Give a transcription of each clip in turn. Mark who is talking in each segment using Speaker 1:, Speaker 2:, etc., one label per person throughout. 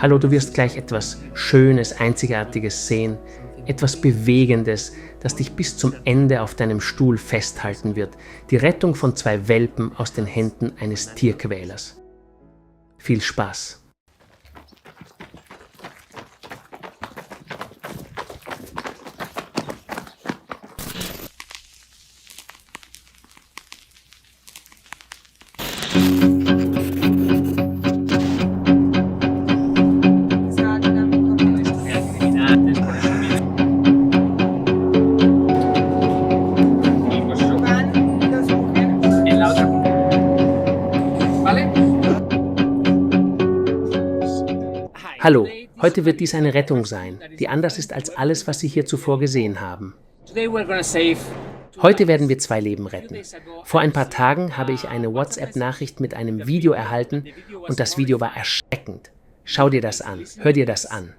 Speaker 1: Hallo, du wirst gleich etwas Schönes, Einzigartiges sehen, etwas Bewegendes, das dich bis zum Ende auf deinem Stuhl festhalten wird. Die Rettung von zwei Welpen aus den Händen eines Tierquälers. Viel Spaß! Hallo, heute wird dies eine Rettung sein, die anders ist als alles, was Sie hier zuvor gesehen haben. Heute werden wir zwei Leben retten. Vor ein paar Tagen habe ich eine WhatsApp-Nachricht mit einem Video erhalten und das Video war erschreckend. Schau dir das an, hör dir das an.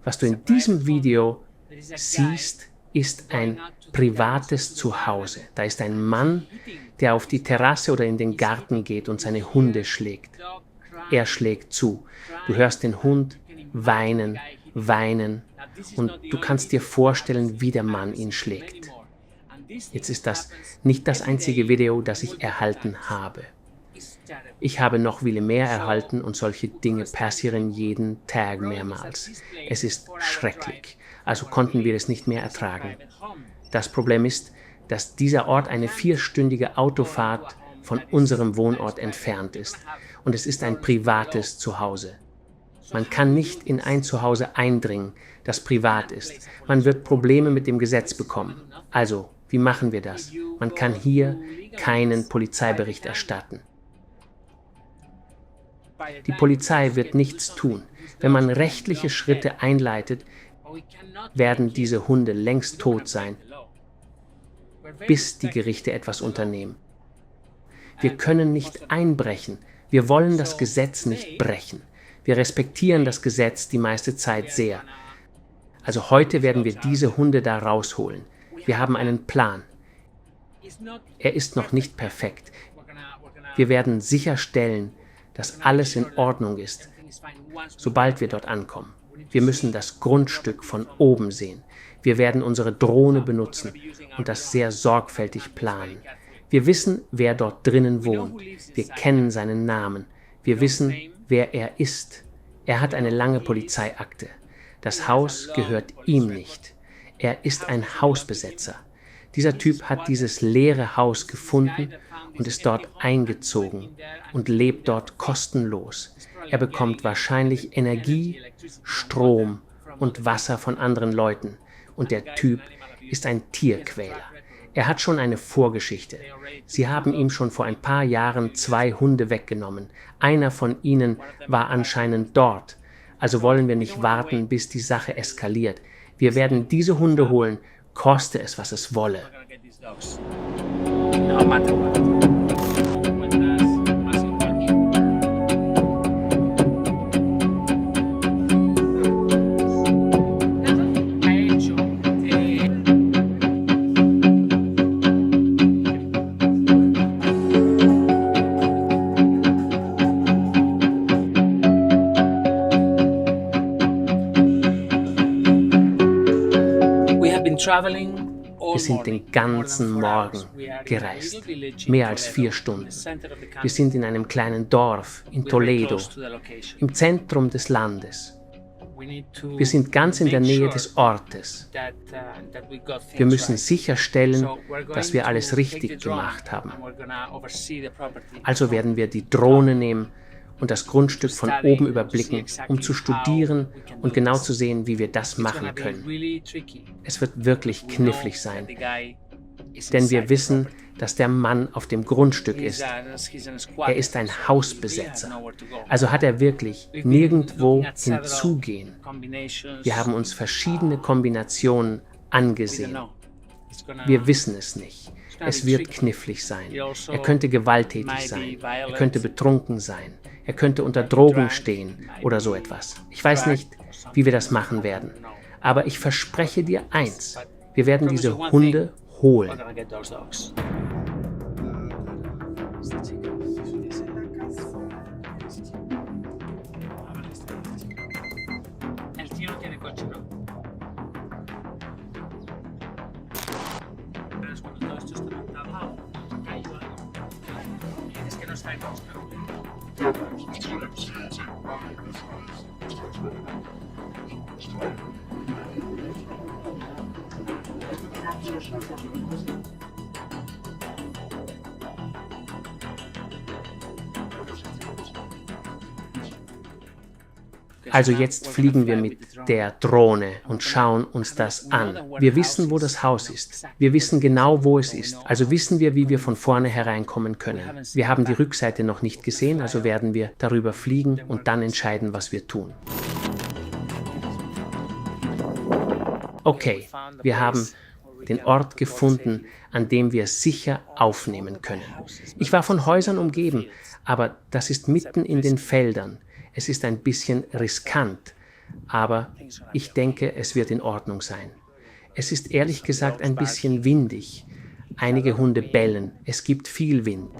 Speaker 1: Was du in diesem Video siehst, ist ein privates Zuhause. Da ist ein Mann, der auf die Terrasse oder in den Garten geht und seine Hunde schlägt. Er schlägt zu. Du hörst den Hund weinen, weinen und du kannst dir vorstellen, wie der Mann ihn schlägt. Jetzt ist das nicht das einzige Video, das ich erhalten habe. Ich habe noch viele mehr erhalten und solche Dinge passieren jeden Tag mehrmals. Es ist schrecklich, also konnten wir es nicht mehr ertragen. Das Problem ist, dass dieser Ort eine 4-stündige Autofahrt von unserem Wohnort entfernt ist und es ist ein privates Zuhause. Man kann nicht in ein Zuhause eindringen, das privat ist. Man wird Probleme mit dem Gesetz bekommen. Also, wie machen wir das? Man kann hier keinen Polizeibericht erstatten. Die Polizei wird nichts tun. Wenn man rechtliche Schritte einleitet, werden diese Hunde längst tot sein, bis die Gerichte etwas unternehmen. Wir können nicht einbrechen. Wir wollen das Gesetz nicht brechen. Wir respektieren das Gesetz die meiste Zeit sehr. Also heute werden wir diese Hunde da rausholen. Wir haben einen Plan. Er ist noch nicht perfekt. Wir werden sicherstellen, dass alles in Ordnung ist, sobald wir dort ankommen. Wir müssen das Grundstück von oben sehen. Wir werden unsere Drohne benutzen und das sehr sorgfältig planen. Wir wissen, wer dort drinnen wohnt. Wir kennen seinen Namen. Wir wissen, wer er ist. Er hat eine lange Polizeiakte. Das Haus gehört ihm nicht. Er ist ein Hausbesetzer. Dieser Typ hat dieses leere Haus gefunden und ist dort eingezogen und lebt dort kostenlos. Er bekommt wahrscheinlich Energie, Strom und Wasser von anderen Leuten. Und der Typ ist ein Tierquäler. Er hat schon eine Vorgeschichte. Sie haben ihm schon vor ein paar Jahren 2 Hunde weggenommen. Einer von ihnen war anscheinend dort. Also wollen wir nicht warten, bis die Sache eskaliert. Wir werden diese Hunde holen, koste es, was es wolle. Wir sind den ganzen Morgen gereist, mehr als 4 Stunden. Wir sind in einem kleinen Dorf in Toledo, im Zentrum des Landes. Wir sind ganz in der Nähe des Ortes. Wir müssen sicherstellen, dass wir alles richtig gemacht haben. Also werden wir die Drohne nehmen und das Grundstück von oben überblicken, um zu studieren und genau zu sehen, wie wir das machen können. Es wird wirklich knifflig sein. Denn wir wissen, dass der Mann auf dem Grundstück ist. Er ist ein Hausbesetzer. Also hat er wirklich nirgendwo hinzugehen. Wir haben uns verschiedene Kombinationen angesehen. Wir wissen es nicht. Es wird knifflig sein. Er könnte gewalttätig sein. Er könnte betrunken sein. Er könnte unter Drogen stehen oder so etwas. Ich weiß nicht, wie wir das machen werden. Aber ich verspreche dir eins. Wir werden diese Hunde holen. Also jetzt fliegen wir mit der Drohne und schauen uns das an. Wir wissen, wo das Haus ist. Wir wissen genau, wo es ist. Also wissen wir, wie wir von vorne hereinkommen können. Wir haben die Rückseite noch nicht gesehen, also werden wir darüber fliegen und dann entscheiden, was wir tun. Okay, wir haben den Ort gefunden, an dem wir sicher aufnehmen können. Ich war von Häusern umgeben, aber das ist mitten in den Feldern. Es ist ein bisschen riskant, aber ich denke, es wird in Ordnung sein. Es ist ehrlich gesagt ein bisschen windig. Einige Hunde bellen, es gibt viel Wind.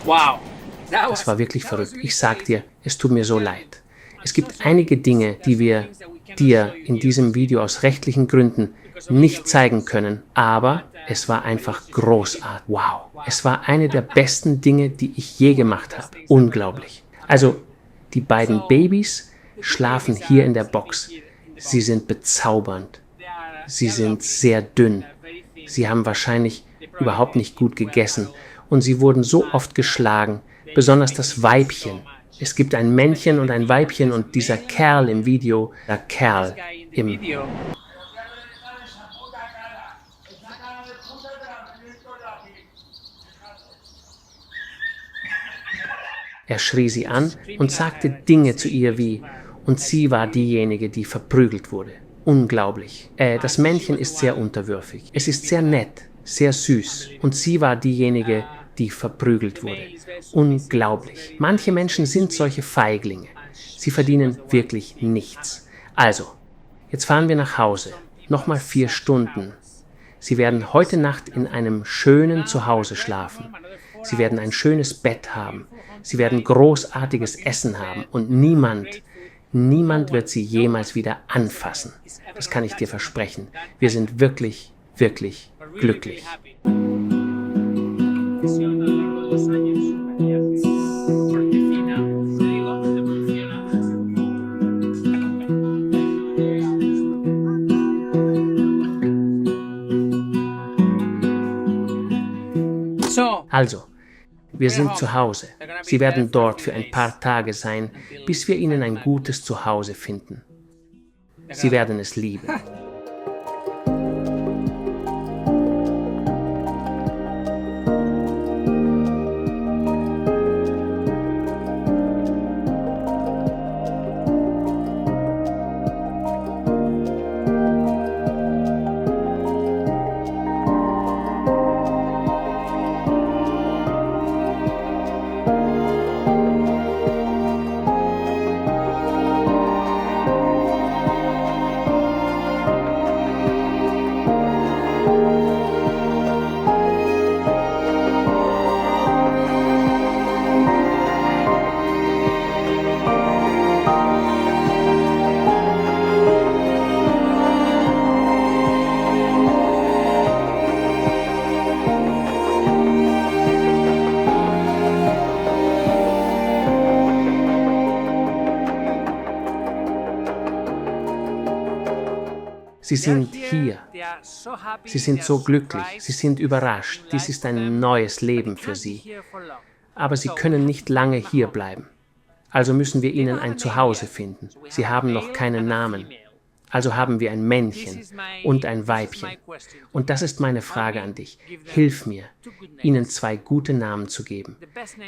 Speaker 2: Wow.
Speaker 1: Das war wirklich verrückt. Ich sag dir, es tut mir so leid. Es gibt einige Dinge, die wir dir in diesem Video aus rechtlichen Gründen nicht zeigen können, aber es war einfach großartig. Wow. Es war eine der besten Dinge, die ich je gemacht habe. Unglaublich. Also, die beiden Babys schlafen hier in der Box. Sie sind bezaubernd. Sie sind sehr dünn. Sie haben wahrscheinlich überhaupt nicht gut gegessen. Und sie wurden so oft geschlagen, besonders das Weibchen. Es gibt ein Männchen und ein Weibchen und dieser Kerl im Video, der Kerl im Er schrie sie an und sagte Dinge zu ihr wie, und sie war diejenige, die verprügelt wurde. Unglaublich. Das Männchen ist sehr unterwürfig. Es ist sehr nett, sehr süß. Und sie war diejenige, die verprügelt wurde. Unglaublich. Manche Menschen sind solche Feiglinge. Sie verdienen wirklich nichts. Also, jetzt fahren wir nach Hause. Nochmal 4 Stunden. Sie werden heute Nacht in einem schönen Zuhause schlafen. Sie werden ein schönes Bett haben. Sie werden großartiges Essen haben. Und niemand wird sie jemals wieder anfassen. Das kann ich dir versprechen. Wir sind wirklich, wirklich glücklich. Also, wir sind zu Hause. Sie werden dort für ein paar Tage sein, bis wir ihnen ein gutes Zuhause finden. Sie werden es lieben. Sie sind hier. Sie sind so glücklich. Sie sind überrascht. Dies ist ein neues Leben für sie. Aber sie können nicht lange hier bleiben. Also müssen wir ihnen ein Zuhause finden. Sie haben noch keinen Namen. Also haben wir ein Männchen und ein Weibchen. Und das ist meine Frage an dich. Hilf mir, ihnen 2 gute Namen zu geben.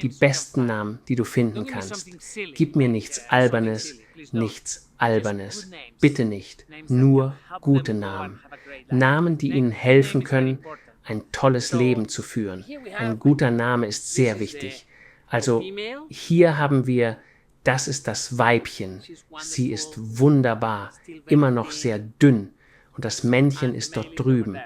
Speaker 1: Die besten Namen, die du finden kannst. Gib mir nichts Albernes, nichts Albernes. Bitte nicht. Nur gute Namen. Namen, die ihnen helfen können, ein tolles Leben zu führen. Ein guter Name ist sehr wichtig. Also hier haben wir, das ist das Weibchen. Sie ist wunderbar, immer noch sehr dünn. Und das Männchen ist dort drüben.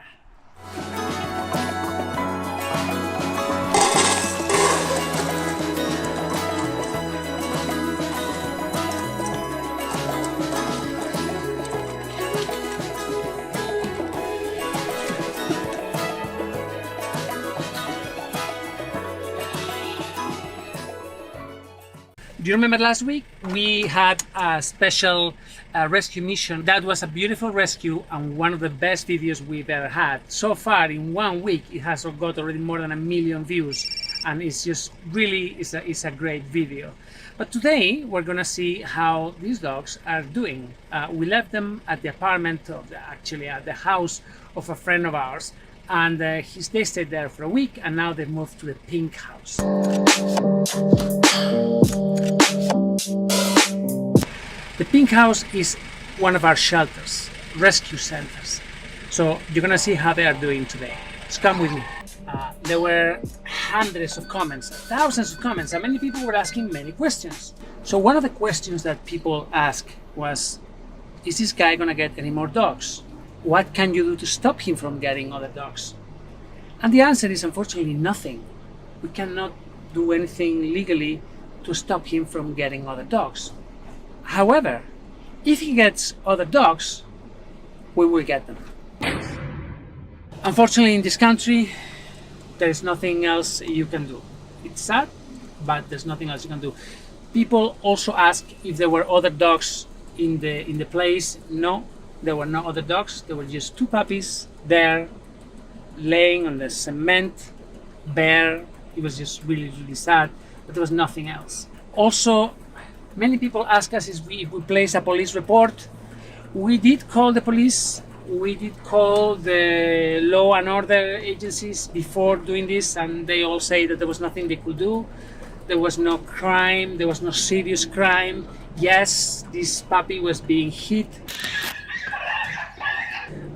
Speaker 2: Do you remember last week we had a special rescue mission? That was a beautiful rescue and one of the best videos we've ever had. So far in 1 week it has got already more than 1 million views, and it's just really it's a great video. But today we're gonna see how these dogs are doing. We left them at the apartment actually at the house of a friend of ours, and they stayed there for a week, and now they've moved to the pink house. The pink house is one of our shelters, rescue centers. So you're gonna see how they are doing today. Just come with me. There were hundreds of comments, thousands of comments, and many people were asking many questions. So one of the questions that people asked was, is this guy gonna get any more dogs? What can you do to stop him from getting other dogs? And the answer is unfortunately nothing. We cannot do anything legally to stop him from getting other dogs. However, if he gets other dogs, we will get them. Unfortunately, in this country, there is nothing else you can do. It's sad, but there's nothing else you can do. People also ask if there were other dogs in the place. No, there were no other dogs. There were just 2 puppies there, laying on the cement, bare. It was just really, really sad, but there was nothing else. Also, many people ask us if we place a police report. We did call the police. We did call the law and order agencies before doing this, and they all say that there was nothing they could do. There was no crime. There was no serious crime. Yes, this puppy was being hit,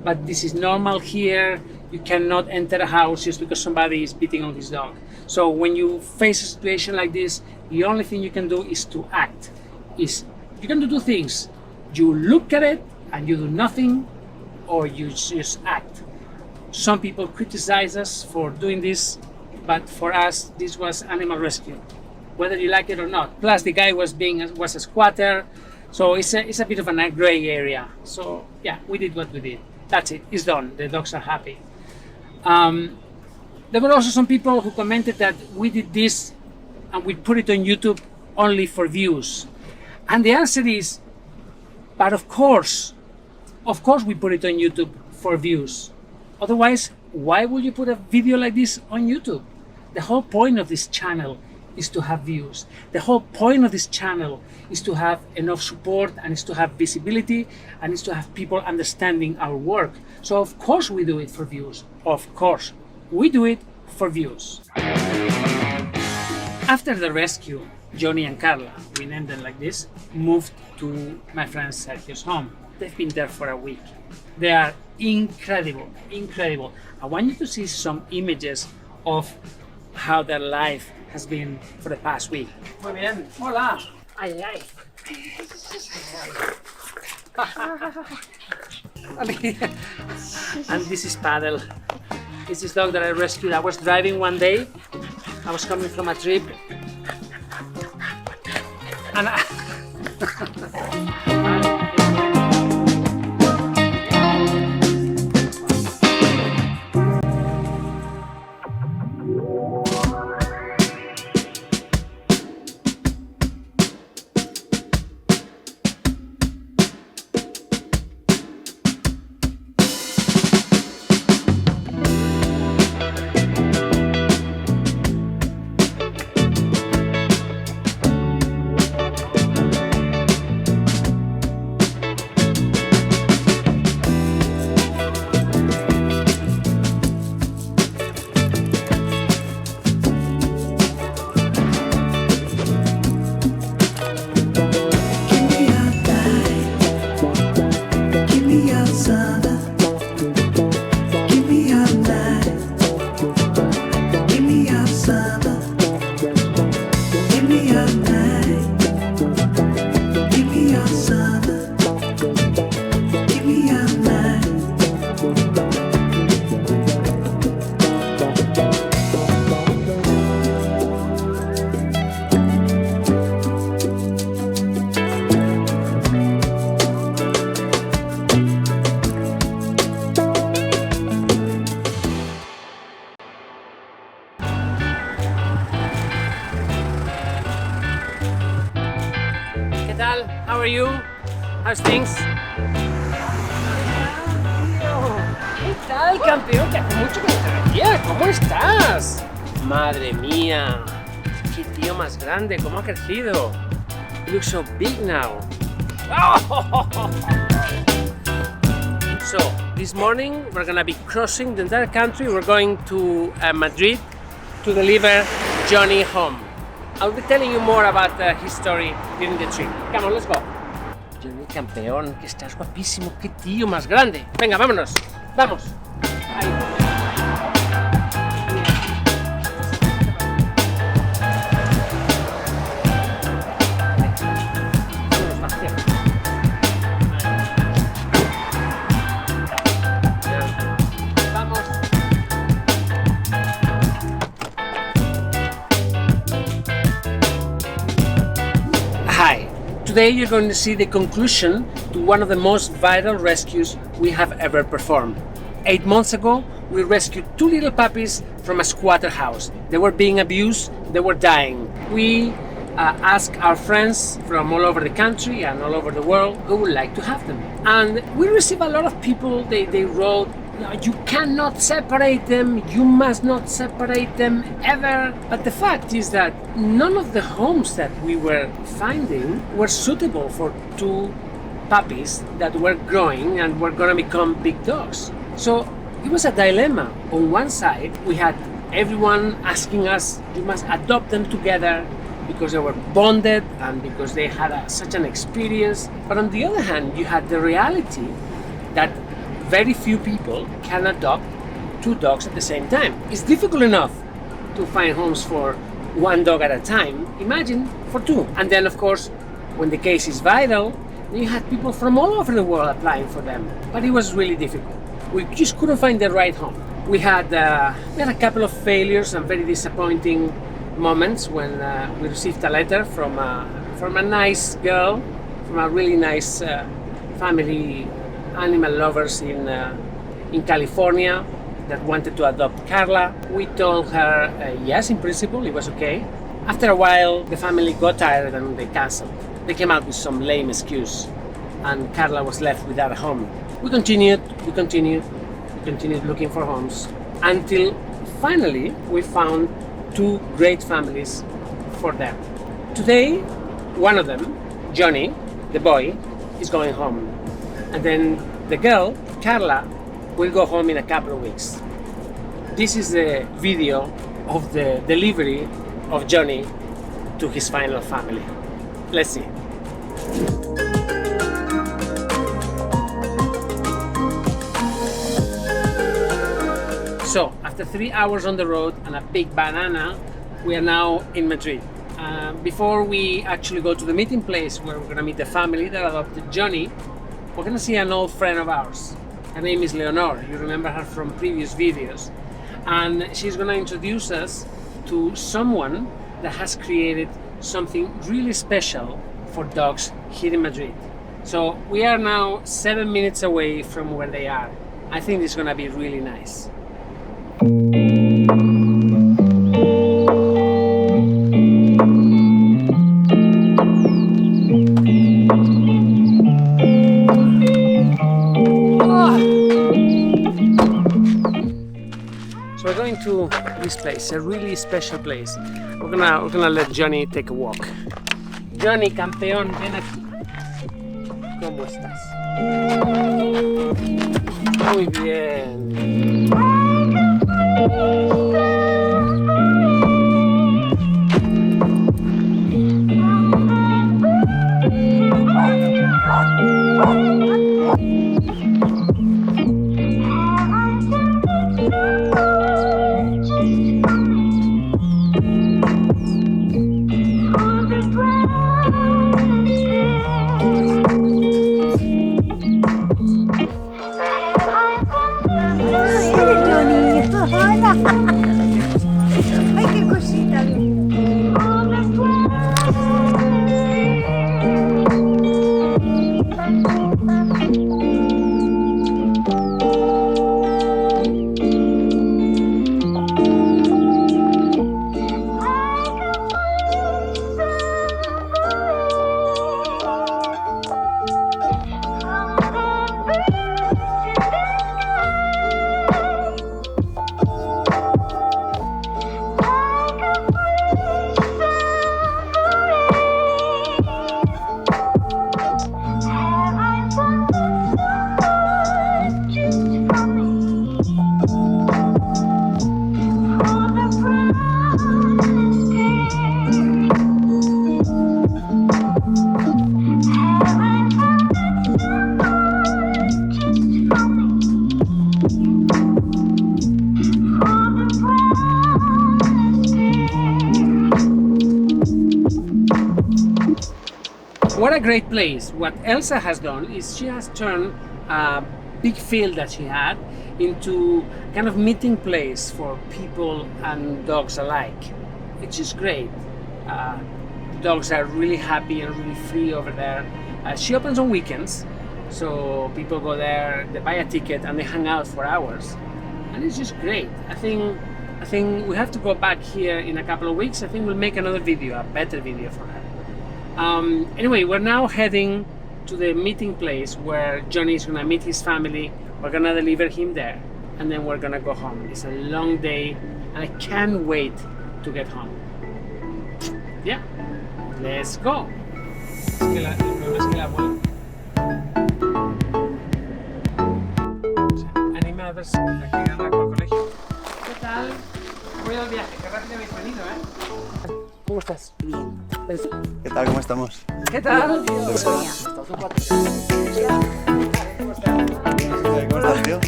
Speaker 2: but this is normal here. You cannot enter a house just because somebody is beating on his dog. So when you face a situation like this, the only thing you can do is to act. You can do 2 things. You look at it and you do nothing, or you just act. Some people criticize us for doing this, but for us, this was animal rescue, whether you like it or not. Plus, the guy was a squatter, so it's a bit of a gray area. So yeah, we did what we did. That's it. It's done. The dogs are happy. There were also some people who commented that we did this and we put it on YouTube only for views. And the answer is, but of course we put it on YouTube for views. Otherwise, why would you put a video like this on YouTube? The whole point of this channel is to have views. The whole point of this channel is to have enough support and is to have visibility and is to have people understanding our work. So of course we do it for views. Of course, we do it for views. After the rescue, Johnny and Carla, we named them like this, moved to my friend Sergio's home. They've been there for a week. They are incredible, incredible. I want you to see some images of how their life has been for the past week. Muy bien. Hola. Ay, ay. And this is Paddle. It's this dog that I rescued. I was driving one day. I was coming from a trip. And how are you? How's things? ¿Qué tal, campeón? Que hace mucho que no te veía. ¿Cómo estás? Madre mía, qué tío más grande, cómo ha crecido. You look so big now. So, this morning we're gonna be crossing the entire country. We're going to Madrid to deliver Johnny home. I'll be telling you more about his story during the trip. Come on, let's go. Johnny, campeón, que estás guapísimo, qué tío más grande. Venga, vámonos, vamos. Ahí. Today you're going to see the conclusion to one of the most viral rescues we have ever performed. 8 months ago, we rescued 2 little puppies from a squatter house. They were being abused, they were dying. We asked our friends from all over the country and all over the world who would like to have them. And we received a lot of people, they wrote, no, you cannot separate them, you must not separate them ever. But the fact is that none of the homes that we were finding were suitable for 2 puppies that were growing and were going to become big dogs. So it was a dilemma. On one side, we had everyone asking us, you must adopt them together because they were bonded and because they had such an experience. But on the other hand, you had the reality that very few people can adopt 2 dogs at the same time. It's difficult enough to find homes for 1 dog at a time. Imagine for 2. And then, of course, when the case is viral, you had people from all over the world applying for them. But it was really difficult. We just couldn't find the right home. We had a couple of failures and very disappointing moments when we received a letter from a nice girl, from a really nice family, animal lovers in California that wanted to adopt Carla. We told her yes, in principle, it was okay. After a while, the family got tired and they cancelled. They came out with some lame excuse, and Carla was left without a home. We continued looking for homes until finally we found 2 great families for them. Today, one of them, Johnny, the boy, is going home. And then the girl, Carla, will go home in a couple of weeks. This is the video of the delivery of Johnny to his final family. Let's see. So, after 3 hours on the road and a big banana, we are now in Madrid. Before we actually go to the meeting place where we're gonna meet the family that adopted Johnny, we're gonna see an old friend of ours. Her name is Leonor. You remember her from previous videos. And she's gonna introduce us to someone that has created something really special for dogs here in Madrid. So we are now 7 minutes away from where they are. I think it's gonna be really nice. So we're going to this place, a really special place. We're gonna let Johnny take a walk. Johnny, campeón, ven aquí. ¿Cómo estás? Muy bien.
Speaker 3: Ay, qué cosita. What a great place. What Elsa has done is she has turned a big field that she had into kind of meeting place for people and dogs alike, which is great. Dogs are really happy and really free over there. She opens on weekends, so people go there, they buy a ticket and they hang out for hours, and it's just great. I think we have to go back here in a couple of weeks. I think we'll make another video, a better video for her. Anyway, we're now heading to the meeting place where Johnny is gonna meet his family. We're gonna deliver him there, and then we're gonna go home. It's a long day, and I can't wait to get home. Yeah, let's go. Es que el problema es que la abuela... Anima a ver si la que gana con el colegio. ¿Qué tal? Voy al viaje, qué rápido habéis venido, ¿eh? ¿Cómo estás? Bien.
Speaker 4: ¿Qué tal? ¿Cómo estamos?
Speaker 2: ¿Qué tal?
Speaker 4: ¿Cómo estás, tío?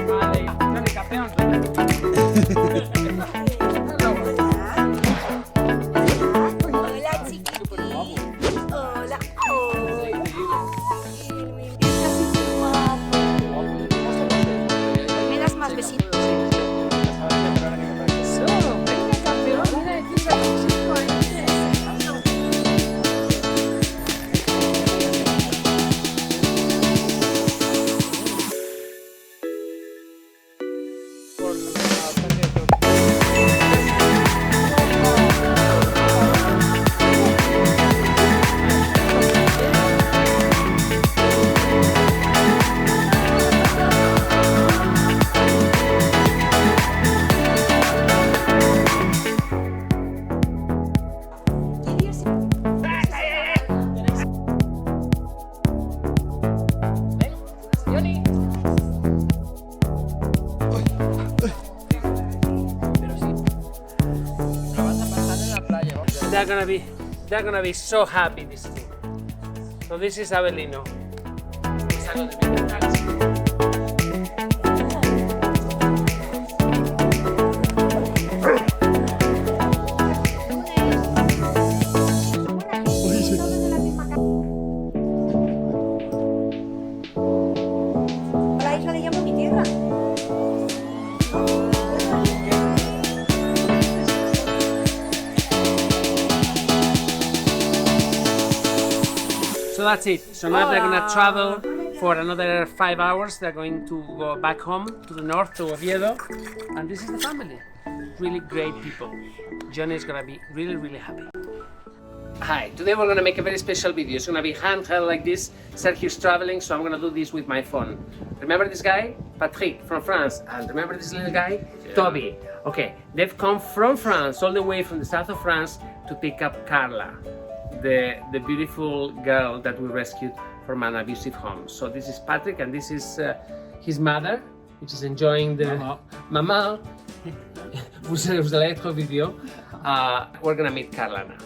Speaker 2: Vale, Johnny, campeón.
Speaker 3: Hola, chiquitín. Hola. ¿Me das más besitos? they're gonna be so happy this thing. So this is Abelino.
Speaker 5: La isla le llamo mi tierra.
Speaker 3: So that's it. So now they're gonna travel for another 5 hours. They're going to go back home to the north to Oviedo, and this is the family. Really great people. Johnny is gonna be really, really happy. Hi, today we're gonna make a very special video. It's gonna be handheld like this. Sergio's traveling, so I'm gonna do this with my phone. Remember this guy? Patrick from France. And remember this little guy? Yeah. Toby. Okay, they've come from France, all the way from the south of France, to pick up Carla, the beautiful girl that we rescued from an abusive home. So this is Patrick, and this is his mother, which is enjoying the mama. Vous allez être video. We're gonna meet Carla now.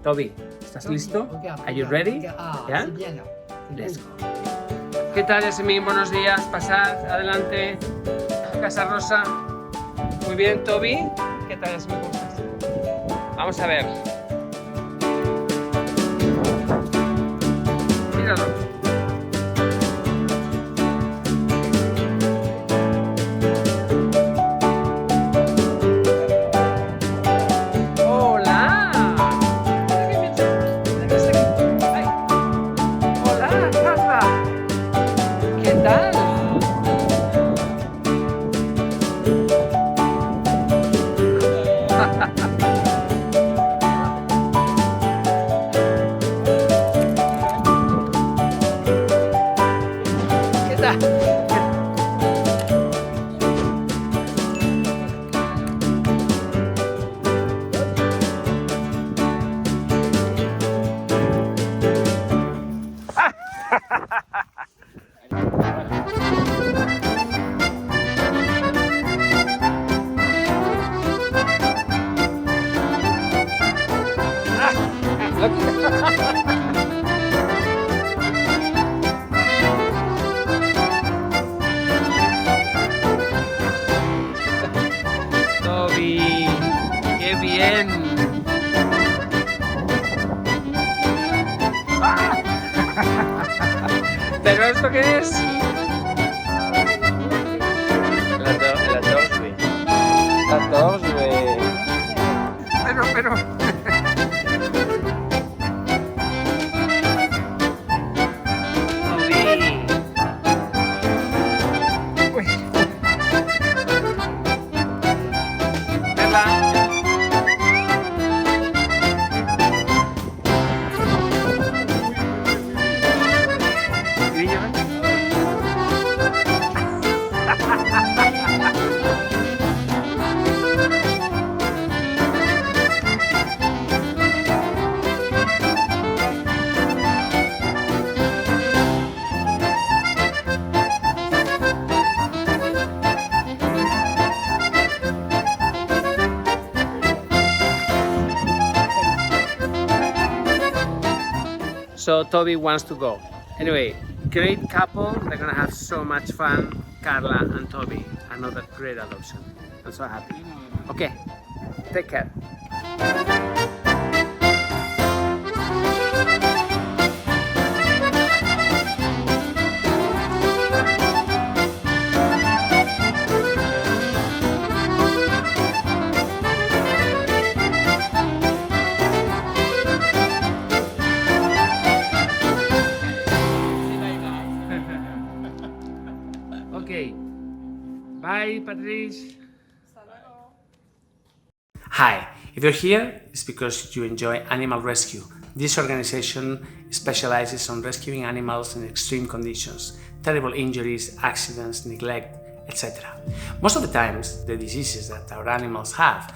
Speaker 3: Toby, ¿estás listo? Are you ready? Yeah? Let's go. ¿Qué tal, Yasmin? Buenos días. Pasad, adelante. Casa Rosa. Muy bien, Toby. ¿Qué tal, Yasmin? ¿Cómo estás? Vamos a ver. Míralo. Toby, qué bien. ¿Pero esto qué es? La torre. La torre. Pero. So Toby wants to go. Anyway, great couple. They're gonna have so much fun. Carla and Toby, another great adoption. I'm so happy. Okay, take care. Okay, bye, Patrice. Hi, if you're here, it's because you enjoy animal rescue. This organization specializes on rescuing animals in extreme conditions, terrible injuries, accidents, neglect, etc. Most of the times, the diseases that our animals have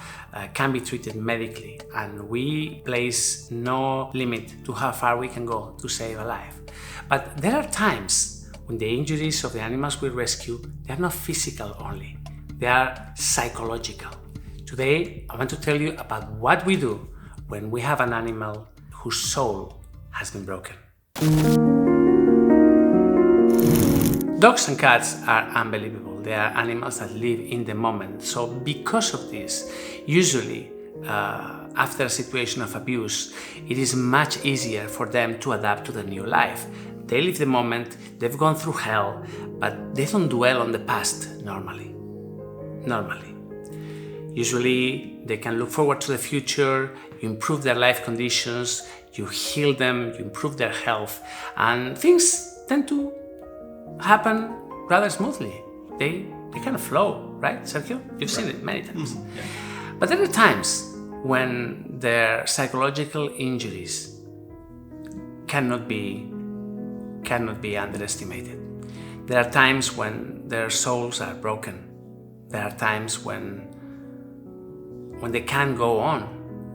Speaker 3: can be treated medically, and we place no limit to how far we can go to save a life. But there are times when the injuries of the animals we rescue, they are not physical only, they are psychological. Today, I want to tell you about what we do when we have an animal whose soul has been broken. Dogs and cats are unbelievable. They are animals that live in the moment. So because of this, usually after a situation of abuse, it is much easier for them to adapt to the new life. They live the moment, they've gone through hell, but they don't dwell on the past normally. Usually they can look forward to the future, you improve their life conditions, you heal them, you improve their health, and things tend to happen rather smoothly. They kind of flow, right, Sergio? You've seen it many times.
Speaker 4: Yeah.
Speaker 3: But there are times when their psychological injuries cannot be underestimated. There are times when their souls are broken. There are times when they can't go on,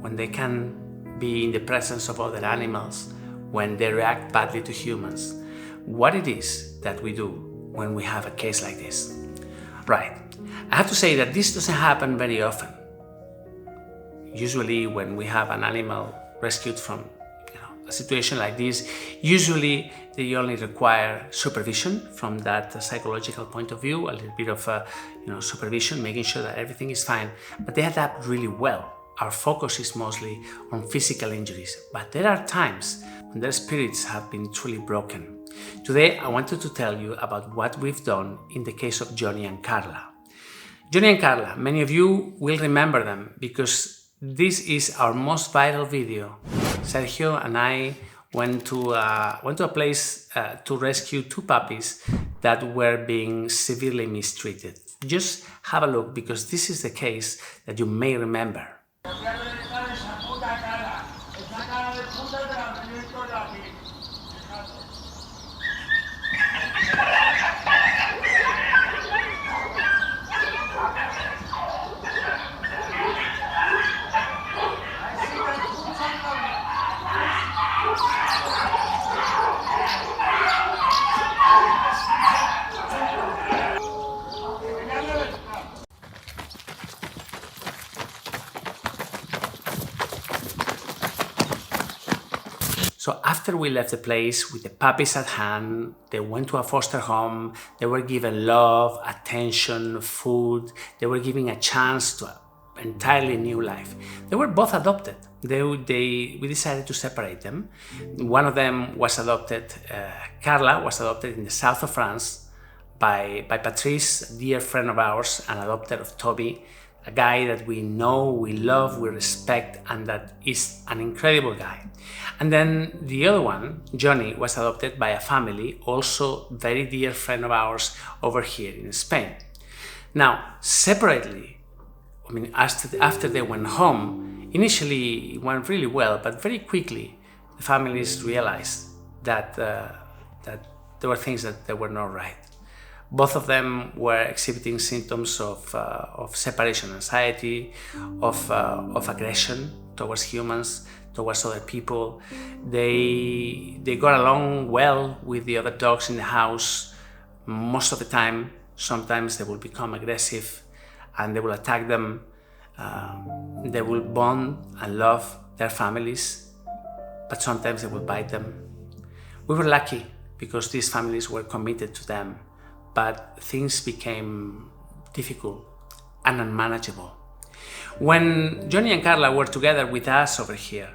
Speaker 3: when they can be in the presence of other animals, when they react badly to humans. What it is that we do when we have a case like this. Right. I have to say that this doesn't happen very often. Usually when we have an animal rescued from a situation like this, usually they only require supervision from that psychological point of view, a little bit of supervision, making sure that everything is fine, but they adapt really well. Our focus is mostly on physical injuries, but there are times when their spirits have been truly broken. Today, I wanted to tell you about what we've done in the case of Johnny and Carla. Johnny and Carla, many of you will remember them because this is our most viral video. Sergio and I went to a place to rescue two puppies that were being severely mistreated. Just have a look because this is the case that you may remember. So after we left the place with the puppies at hand, they went to a foster home, they were given love, attention, food, they were given a chance to an entirely new life. They were both adopted. We decided to separate them. One of them was adopted, Carla was adopted in the south of France by Patrice, a dear friend of ours, an adopter of Toby, a guy that we know, we love, we respect, and that is an incredible guy. And then the other one, Johnny, was adopted by a family, also very dear friend of ours over here in Spain. Now, separately, after they went home, initially it went really well, but very quickly the families realized that there were things that were not right. Both of them were exhibiting symptoms of separation anxiety, of aggression towards humans, towards other people. They got along well with the other dogs in the house most of the time. Sometimes they will become aggressive and they will attack them. They will bond and love their families, but sometimes they will bite them. We were lucky because these families were committed to them, but things became difficult and unmanageable. When Johnny and Carla were together with us over here,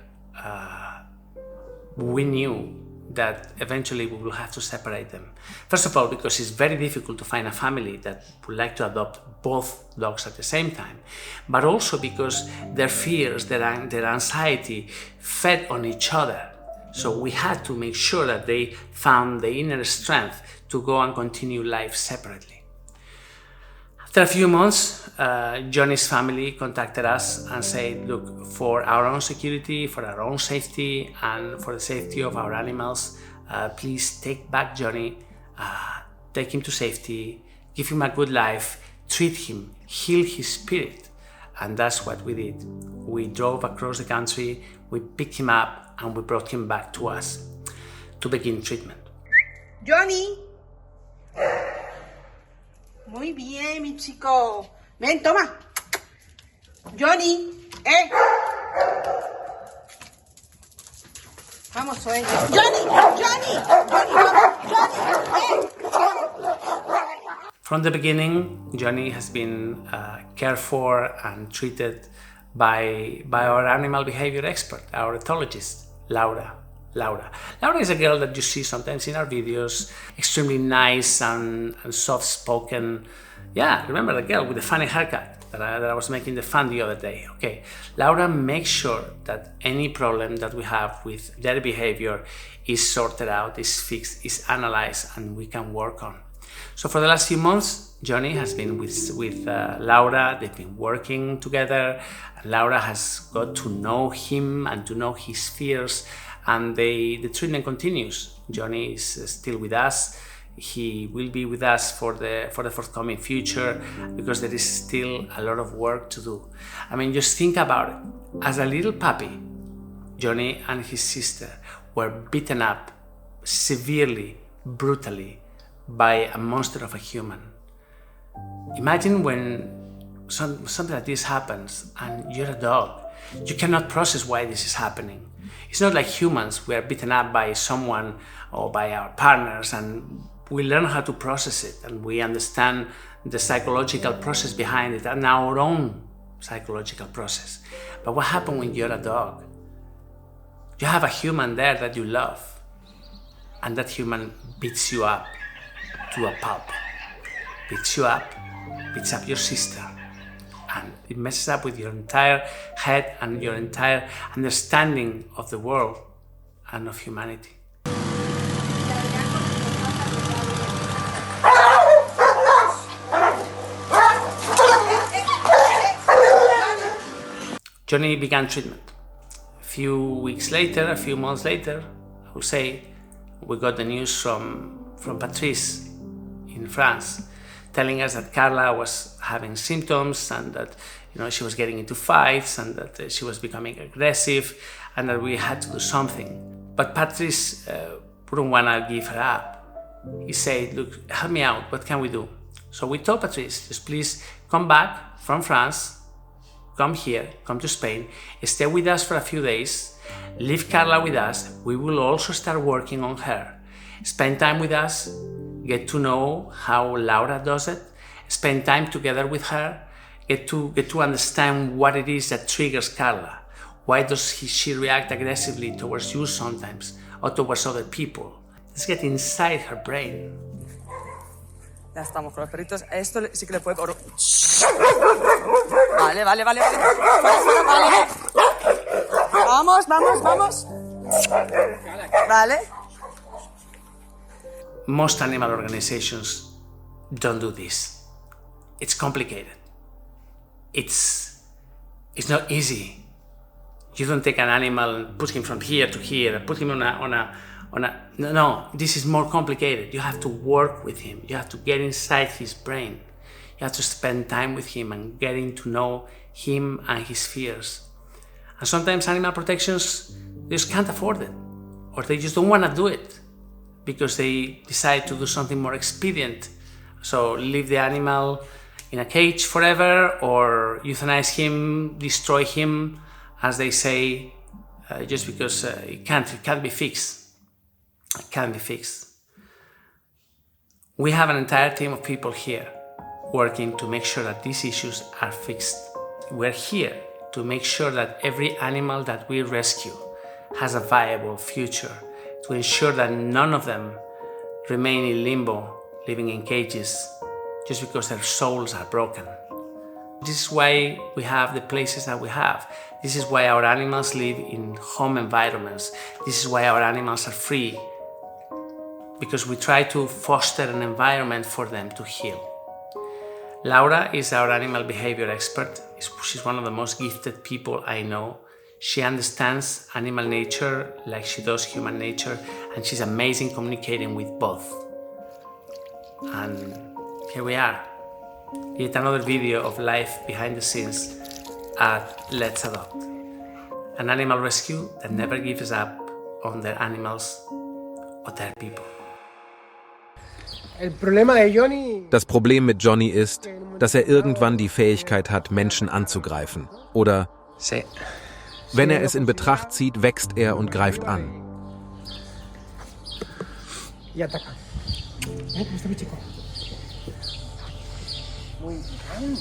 Speaker 3: we knew that eventually we will have to separate them. First of all, because it's very difficult to find a family that would like to adopt both dogs at the same time, but also because their fears, their anxiety fed on each other. So we had to make sure that they found the inner strength to go and continue life separately. After a few months, Johnny's family contacted us and said, look, for our own security, for our own safety, and for the safety of our animals, please take back Johnny, take him to safety, give him a good life, treat him, heal his spirit. And that's what we did. We drove across the country, we picked him up, and we brought him back to us to begin treatment.
Speaker 5: Johnny. Muy bien, mi chico. Ven, toma. Johnny, Vamos, Zoe. Johnny, vamos, Johnny,
Speaker 3: From the beginning, Johnny has been cared for and treated by our animal behavior expert, our ethologist, Laura. Laura is a girl that you see sometimes in our videos, extremely nice and soft-spoken. Yeah, remember the girl with the funny haircut that I was making the fun the other day. Okay, Laura makes sure that any problem that we have with their behavior is sorted out, is fixed, is analyzed, and we can work on. So for the last few months, Johnny has been with Laura. They've been working together. Laura has got to know him and to know his fears, and the treatment continues. Johnny is still with us. He will be with us for the forthcoming future because there is still a lot of work to do. I mean, just think about it. As a little puppy, Johnny and his sister were beaten up severely, brutally, by a monster of a human. Imagine when something like this happens and you're a dog. You cannot process why this is happening. It's not like humans. We are beaten up by someone or by our partners, and we learn how to process it, and we understand the psychological process behind it and our own psychological process. But what happens when you're a dog? You have a human there that you love, and that human beats you up to a pulp. Beats you up, beats up your sister, and it messes up with your entire head and your entire understanding of the world and of humanity. Johnny began treatment. A few weeks later, a few months later, I would say, we got the news from Patrice in France, telling us that Carla was having symptoms and that she was getting into fights and that she was becoming aggressive and that we had to do something. But Patrice wouldn't want to give her up. He said, look, help me out, what can we do? So we told Patrice, just please come back from France, come here, come to Spain, stay with us for a few days, leave Carla with us, we will also start working on her. Spend time with us, get to know how Laura does it, spend time together with her, get to understand what it is that triggers Carla. Why does she react aggressively towards you sometimes or towards other people? Let's get inside her brain.
Speaker 6: Ya estamos con los perritos. Esto sí que le puede... Vale. Vale. Vamos. Vale.
Speaker 3: Most animal organizations don't do this. It's complicated. It's not easy. You don't take an animal and put him from here to here, put him on a no, this is more complicated. You have to work with him. You have to get inside his brain. You have to spend time with him and getting to know him and his fears. And sometimes animal protections, they just can't afford it, or they just don't want to do it because they decide to do something more expedient. So leave the animal in a cage forever, or euthanize him, destroy him, as they say, just because it can't be fixed. It can't be fixed. We have an entire team of people here working to make sure that these issues are fixed. We're here to make sure that every animal that we rescue has a viable future, to ensure that none of them remain in limbo, living in cages, just because their souls are broken. This is why we have the places that we have. This is why our animals live in home environments. This is why our animals are free, because we try to foster an environment for them to heal. Laura is our animal behavior expert. She's one of the most gifted people I know. She understands animal nature like she does human nature, and she's amazing communicating with both. And here we are, yet another video of life behind the scenes at Let's Adopt, an animal rescue that never gives up on their animals or their people.
Speaker 7: Das Problem mit Johnny ist, dass er irgendwann die Fähigkeit hat, Menschen anzugreifen. Oder, wenn er es in Betracht zieht, wächst er und greift an.
Speaker 3: y ataca. ¿Cómo está mi chico? Muy bien.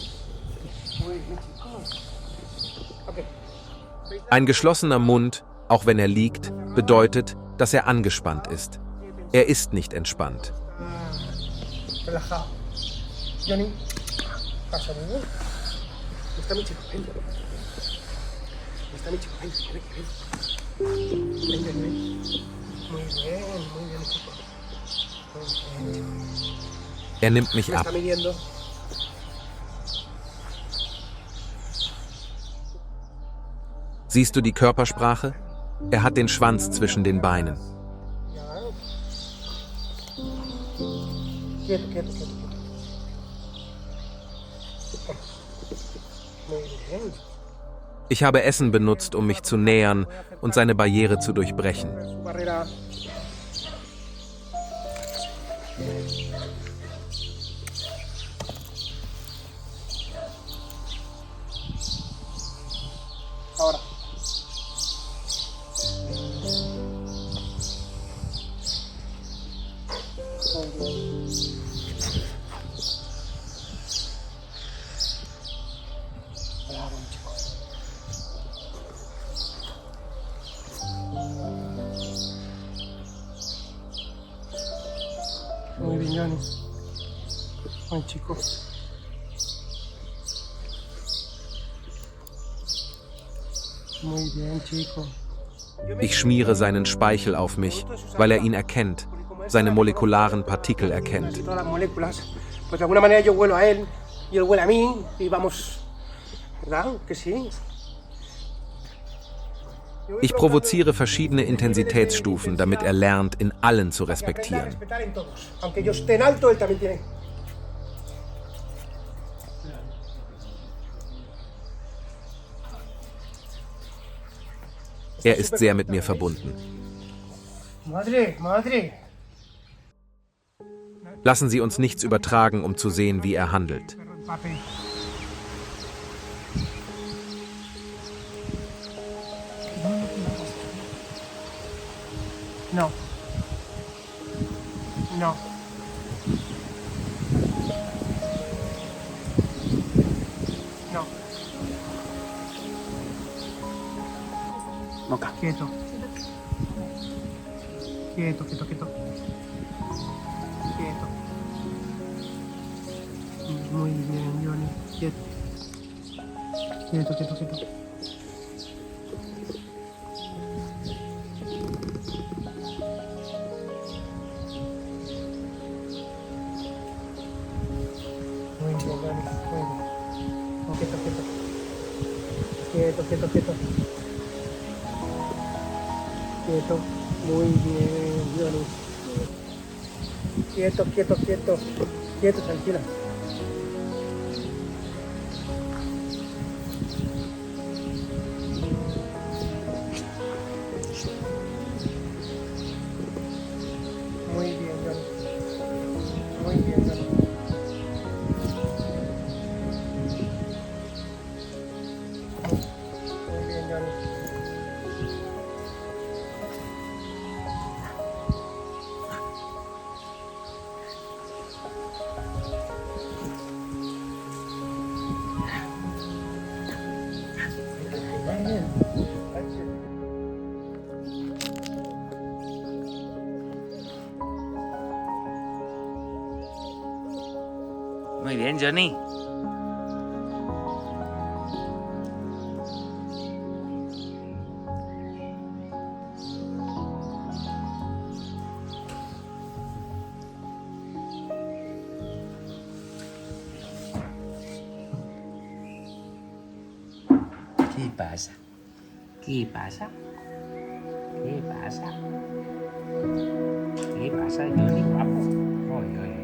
Speaker 3: Muy bien, chico. Okay.
Speaker 7: Ein geschlossener Mund, auch wenn er liegt, bedeutet, dass er angespannt ist. Er ist nicht entspannt.
Speaker 3: Relajado. Johnny, pasa, muy bien. Está mi chico, ven. Está mi chico, ven, ven, ven. Ven, ven, ven. Muy bien, chico. Muy bien, chico.
Speaker 7: Er nimmt mich
Speaker 3: Me
Speaker 7: ab.
Speaker 3: está midiendo.
Speaker 7: Siehst du die Körpersprache? Er hat den Schwanz zwischen den Beinen.
Speaker 3: Ya. Quieto, quieto, quieto. Muy bien.
Speaker 7: Ich habe Essen benutzt, um mich zu nähern und seine Barriere zu durchbrechen.
Speaker 3: Su barrera. Ahora. Muy bien. Bravo, chico. Muy bien, Johnny. Buen chico. Muy bien, chico.
Speaker 7: Ich schmiere seinen Speichel auf mich, weil er ihn erkennt, seine molekularen Partikel erkennt.
Speaker 3: Y todas las moléculas, pues de alguna manera yo huelo a él y él huele a mí y vamos, ¿verdad? Que sí.
Speaker 7: Ich provoziere verschiedene Intensitätsstufen, damit er lernt, in allen zu respektieren.
Speaker 3: Respetar en todos. Aunque yo esté en alto, él también tiene.
Speaker 7: Er ist sehr mit mir verbunden.
Speaker 3: Madre, madre.
Speaker 7: Lassen Sie uns nichts übertragen, um zu sehen, wie er handelt.
Speaker 3: Perro empape. No. No. No.
Speaker 2: Moca.
Speaker 3: Quieto. Quieto, quieto, quieto. Quieto. Muy bien, Johnny. Quieto. Quieto, quieto, quieto. Muy bien, Johnny. Muy bien. No, quieto, quieto. Quieto, quieto, quieto. Quieto. Muy bien, Johnny. Quieto, quieto, quieto. Quieto, tranquila. Muy bien, Johnny. Muy bien, Johnny. Muy bien, Johnny.
Speaker 8: Muy bien, Johnny. ¿Qué pasa? ¿Qué pasa? ¿Qué pasa? ¿Qué pasa, Johnny, guapo? Oy, oy, oy.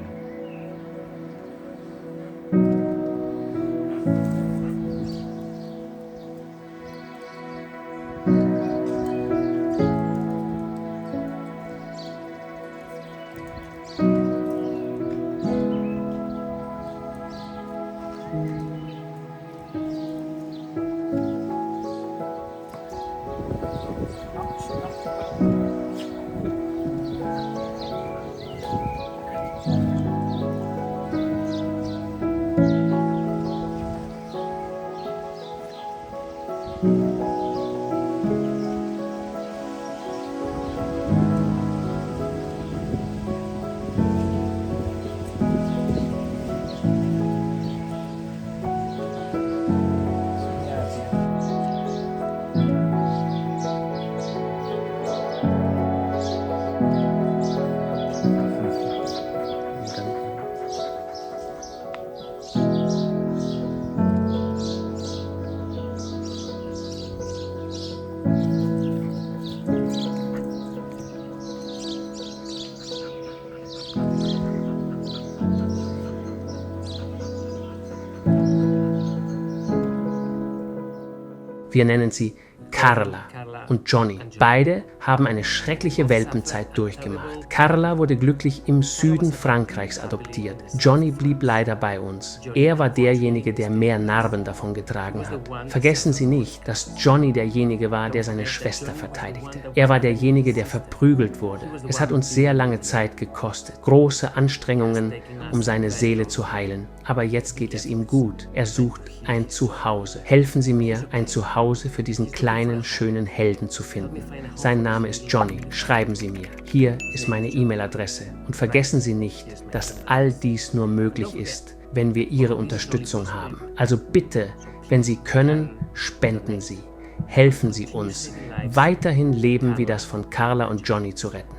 Speaker 1: Wir nennen sie Carla und Johnny. Beide haben eine schreckliche Welpenzeit durchgemacht. Carla wurde glücklich im Süden Frankreichs adoptiert. Johnny blieb leider bei uns. Er war derjenige, der mehr Narben davon getragen hat. Vergessen Sie nicht, dass Johnny derjenige war, der seine Schwester verteidigte. Er war derjenige, der verprügelt wurde. Es hat uns sehr lange Zeit gekostet, große Anstrengungen, um seine Seele zu heilen. Aber jetzt geht es ihm gut. Er sucht ein Zuhause. Helfen Sie mir, ein Zuhause für diesen kleinen, schönen Helden zu finden. Sein Name ist Johnny. Schreiben Sie mir. Hier ist meine E-Mail-Adresse. Und vergessen Sie nicht, dass all dies nur möglich ist, wenn wir Ihre Unterstützung haben. Also bitte, wenn Sie können, spenden Sie. Helfen Sie uns, weiterhin Leben wie das von Carla und Johnny zu retten.